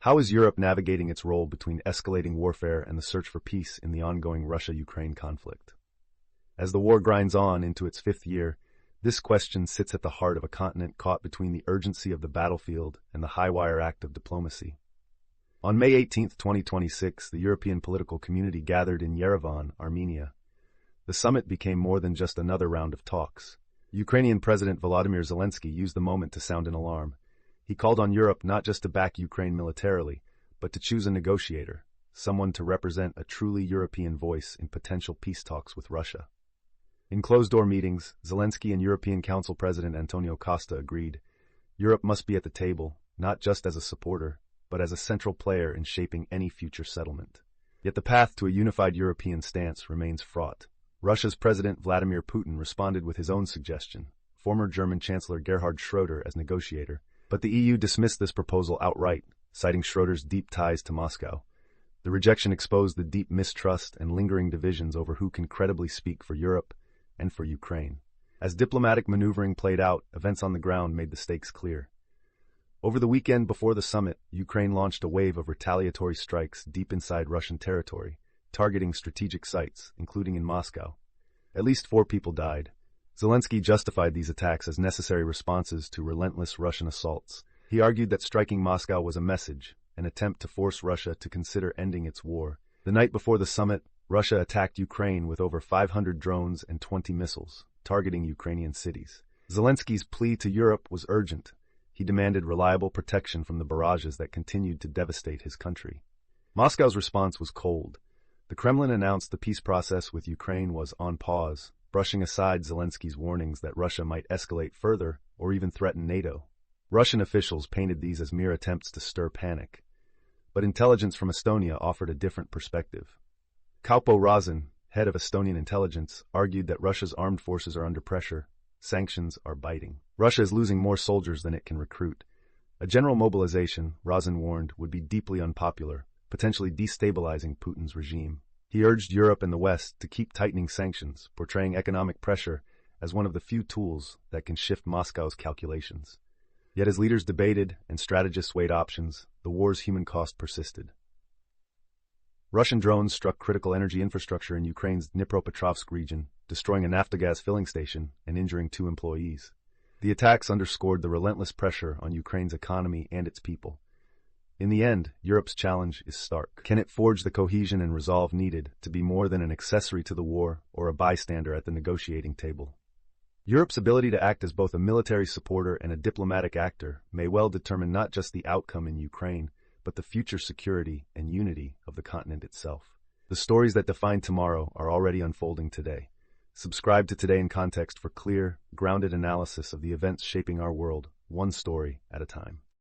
How is Europe navigating its role between escalating warfare and the search for peace in the ongoing Russia-Ukraine conflict? As the war grinds on into its fifth year, this question sits at the heart of a continent caught between the urgency of the battlefield and the high-wire act of diplomacy. On May 18, 2026, the European political community gathered in Yerevan, Armenia. The summit became more than just another round of talks. Ukrainian President Volodymyr Zelensky used the moment to sound an alarm. He called on Europe not just to back Ukraine militarily, but to choose a negotiator, someone to represent a truly European voice in potential peace talks with Russia. In closed-door meetings, Zelensky and European Council President Antonio Costa agreed, Europe must be at the table, not just as a supporter, but as a central player in shaping any future settlement. Yet the path to a unified European stance remains fraught. Russia's President Vladimir Putin responded with his own suggestion, former German Chancellor Gerhard Schroeder as negotiator, but the EU dismissed this proposal outright, citing Schroeder's deep ties to Moscow. The rejection exposed the deep mistrust and lingering divisions over who can credibly speak for Europe and for Ukraine. As diplomatic maneuvering played out, events on the ground made the stakes clear. Over the weekend before the summit, Ukraine launched a wave of retaliatory strikes deep inside Russian territory, targeting strategic sites, including in Moscow. At least 4 people died. Zelensky justified these attacks as necessary responses to relentless Russian assaults. He argued that striking Moscow was a message, an attempt to force Russia to consider ending its war. The night before the summit, Russia attacked Ukraine with over 500 drones and 20 missiles, targeting Ukrainian cities. Zelensky's plea to Europe was urgent. He demanded reliable protection from the barrages that continued to devastate his country. Moscow's response was cold. The Kremlin announced the peace process with Ukraine was on pause, brushing aside Zelensky's warnings that Russia might escalate further or even threaten NATO. Russian officials painted these as mere attempts to stir panic. But intelligence from Estonia offered a different perspective. Kaupo Razin, head of Estonian intelligence, argued that Russia's armed forces are under pressure. Sanctions are biting. Russia is losing more soldiers than it can recruit. A general mobilization, Razin warned, would be deeply unpopular, potentially destabilizing Putin's regime. He urged Europe and the West to keep tightening sanctions, portraying economic pressure as one of the few tools that can shift Moscow's calculations. Yet as leaders debated and strategists weighed options, the war's human cost persisted. Russian drones struck critical energy infrastructure in Ukraine's Dnipropetrovsk region, destroying a Naftogaz filling station and injuring 2 employees. The attacks underscored the relentless pressure on Ukraine's economy and its people. In the end, Europe's challenge is stark. Can it forge the cohesion and resolve needed to be more than an accessory to the war or a bystander at the negotiating table? Europe's ability to act as both a military supporter and a diplomatic actor may well determine not just the outcome in Ukraine, but the future security and unity of the continent itself. The stories that define tomorrow are already unfolding today. Subscribe to Today in Context for clear, grounded analysis of the events shaping our world, one story at a time.